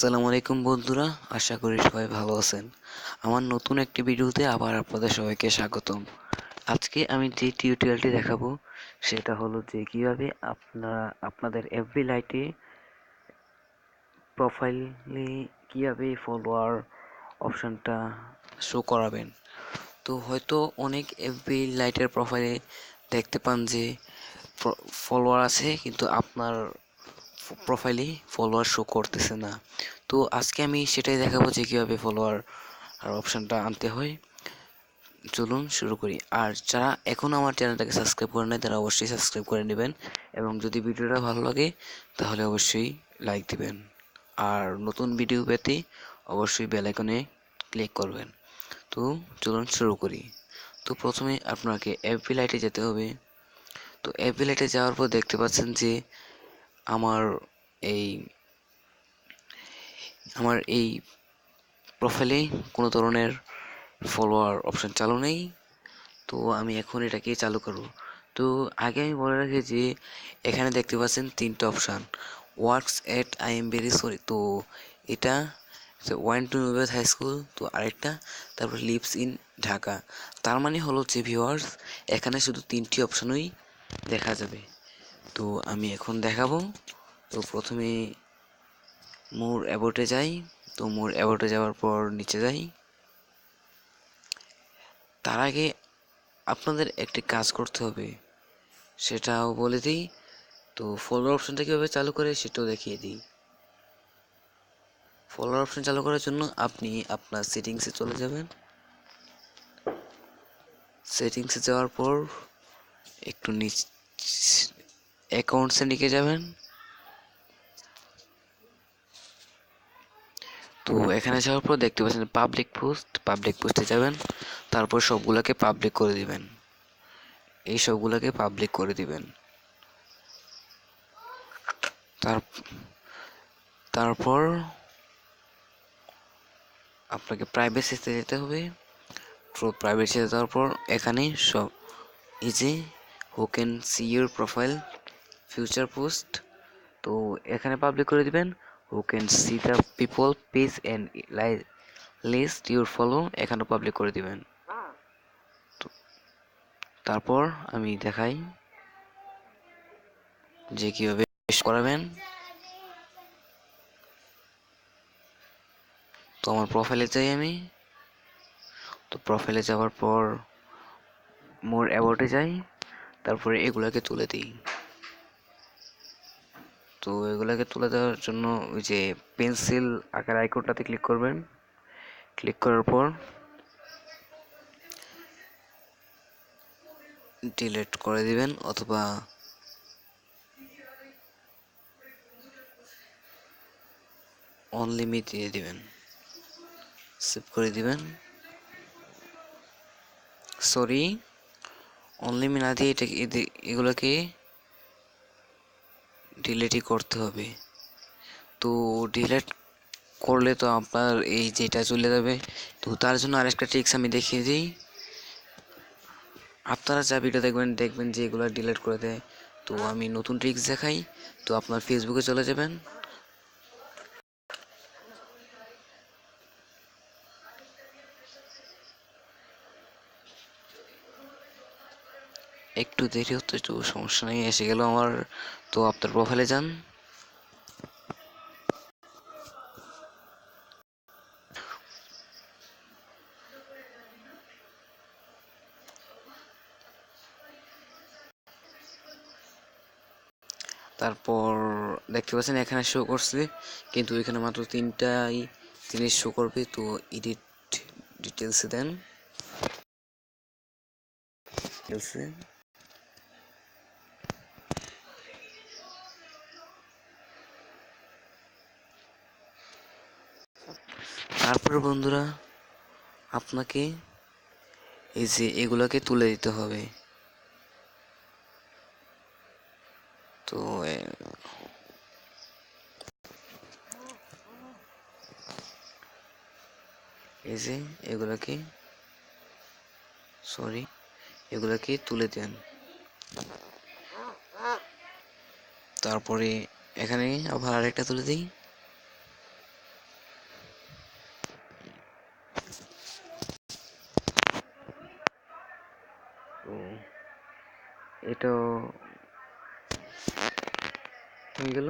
আসসালামু আলাইকুম বন্ধুরা, আশা করি সবাই ভালো আছেন। আমার নতুন একটি ভিডিওতে আবার আপনাদের সবাইকে স্বাগতম। আজকে আমি যে টিউটোরিয়ালটি দেখাবো সেটা হলো যে কিভাবে আপনারা আপনাদের এফবি লাইটে প্রোফাইলে কিভাবে ফলোয়ার অপশনটা শো করাবেন। তো হয়তো অনেক এফবি লাইটের প্রোফাইলে দেখতে পান যে ফলোয়ার আছে কিন্তু আপনার প্রোফাইলে ফলোয়ার শো করতেছে না। তো আজকে আমি সেটাই দেখাবো যে কীভাবে ফলোয়ার আর অপশানটা আনতে হয়। চলুন শুরু করি। আর যারা এখন আমার চ্যানেলটাকে সাবস্ক্রাইব করে নেয় তারা অবশ্যই সাবস্ক্রাইব করে নেবেন, এবং যদি ভিডিওটা ভালো লাগে তাহলে অবশ্যই লাইক দিবেন, আর নতুন ভিডিও পেতে অবশ্যই বেল আইকনে ক্লিক করবেন। তো চলুন শুরু করি। তো প্রথমে আপনাকে এফবি লাইটে যেতে হবে। তো এফবি লাইটে যাওয়ার পর দেখতে পাচ্ছেন যে আমার এই প্রোফাইলে কোনো ধরনের ফলোয়ার অপশন চালু নেই। তো আমি এখন এটাকে চালু করব। তো আগে আমি বলে রাখি যে এখানে দেখতে পাচ্ছেন তিনটা option, works at I am very sorry. তো এটা ওয়ান টু নবীবাদ হাই স্কুল, তো আরেকটা তারপর লিভস ইন ঢাকা। তার মানে হলো যে ভিউয়ার্স, এখানে শুধু তিনটি অপশানই দেখা যাবে। তো আমি এখন দেখাবো। তো প্রথমে মোর অ্যাবাউটে যাই। তো মোর অ্যাবাউটে যাওয়ার পর নিচে যাই। তার আগে আপনাদের একটি কাজ করতে হবে, সেটাও বলে দিই। তো ফলোয়ার অপশনটা কীভাবে চালু করে সেটাও দেখিয়ে দিই। ফলোয়ার অপশন চালু করার জন্য আপনি আপনার সেটিংসে চলে যাবেন। সেটিংসে যাওয়ার পর একটু নিচে অ্যাকাউন্টসে নিয়ে যাবেন। তো এখানে যাওয়ার পর দেখতে পাচ্ছেন পাবলিক পোস্টে যাবেন। তারপর সবগুলোকে পাবলিক করে দিবেন, এই সবগুলোকে পাবলিক করে দিবেন। তারপর আপনাকে প্রাইভেসিতে যেতে হবে। তো প্রাইভেসিতে যাওয়ার পর এখানে সব easy who can see your profile future post, তো এখানে পাবলিক করে দিবেন। Who can see the people page and list your follow, এখানে পাবলিক করে দিবেন। তারপর আমি দেখাই যে কীভাবে করাবেন। তো আমার প্রোফাইলে যাই আমি। তো প্রোফাইলে যাওয়ার পর মোর অ্যাবাউটে যাই, তারপরে এগুলাকে তুলে দিই। তো এগুলাকে তুলে দেওয়ার জন্য ওই যে পেন্সিল আকার আইকনটাতে ক্লিক করবেন। ক্লিক করার পর ডিলিট করে দিবেন, অথবা অনলিমিট দিয়ে দিবেন, সেভ করে দিবেন। সরি, অনলিমিট না দিয়ে এগুলোকে ডিলিটই করতে হবে। তো ডিলিট করলে তো আপনার এই যেটা চলে যাবে। তো তার জন্য আরেকটা ট্রিক্স আমি দেখিয়ে দিই। আপনারা যা ভিডিও দেখবেন যে এগুলো ডিলিট করে দেয়। তো আমি নতুন ট্রিক্স দেখাই। তো আপনার ফেসবুকে চলে যাবেন। একটু দেরি হচ্ছে, একটু সমস্যা নেই, এসে গেল আমার। তো আপনার প্রোফাইলে যান। তারপর দেখতে পাচ্ছেন এখানে শো করছে, কিন্তু এখানে মাত্র তিনটাই জিনিস শো করবে। তো এডিট ডিটেলসে দেন। তারপর বন্ধুরা, আপনাকে এই যে এগুলাকে তুলে দিতে হবে। তো এই যে এগুলাকে তুলে দেন। তারপরে এখানে আবার আরেকটা তুলে দিই। এটাও হয়ে গেল।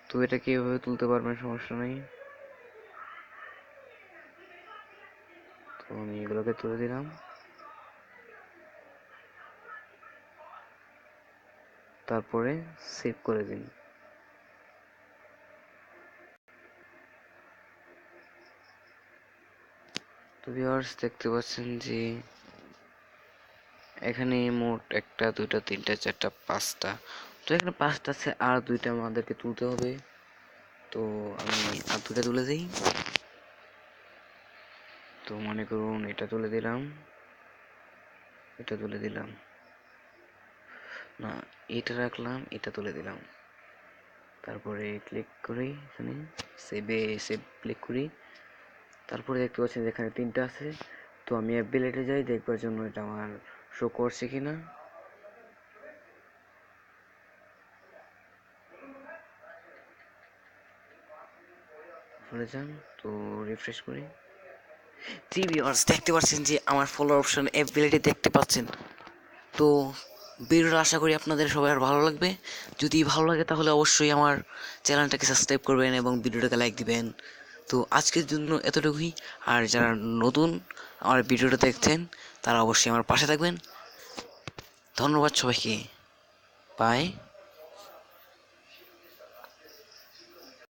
তো এটাকে এভাবে তুলতে পারবেন, সমস্যা নেই। তো আমি এগুলোকে তুলে দিলাম। তারপরে সেভ করে দিন। তো ভিউয়ার্স দেখতে পাচ্ছেন যে এখানে মোট 1 2 3 4 5টা, তো এখানে 5টা আছে, আর 2টা আমাদেরকে তুলতে হবে। তো আমি আর 2টা তুলে দিই। তো মনে করুন এটা তুলে দিলাম, এটা তুলে দিলাম না, এটা রাখলাম, এটা তুলে দিলাম। তারপরে ক্লিক করি, এখানে সেভ ক্লিক করি। তারপরে দেখতে পাচ্ছেন এখানে 3টা আছে। তো আমি অ্যাবিলিটি যাই দেখবার জন্য এটা আমার শো করছে কিনা। ভুলে যান, তো রিফ্রেশ করি। জি ভিউয়ার্স দেখতে পাচ্ছেন যে আমার ফলোয়ার অপশন অ্যাবিলিটি দেখতে পাচ্ছেন। তো ভিডিওটা আশা করি আপনাদের সবার ভালো লাগবে। যদি ভালো লাগে তাহলে অবশ্যই আমার চ্যানেলটাকে সাবস্ক্রাইব করবেন এবং ভিডিওটাকে লাইক দিবেন। তো আজকের জন্য এতটুকুই। আর যারা নতুন আমার ভিডিওটা দেখছেন তারা অবশ্যই আমার পাশে থাকবেন। ধন্যবাদ সবাইকে, বাই।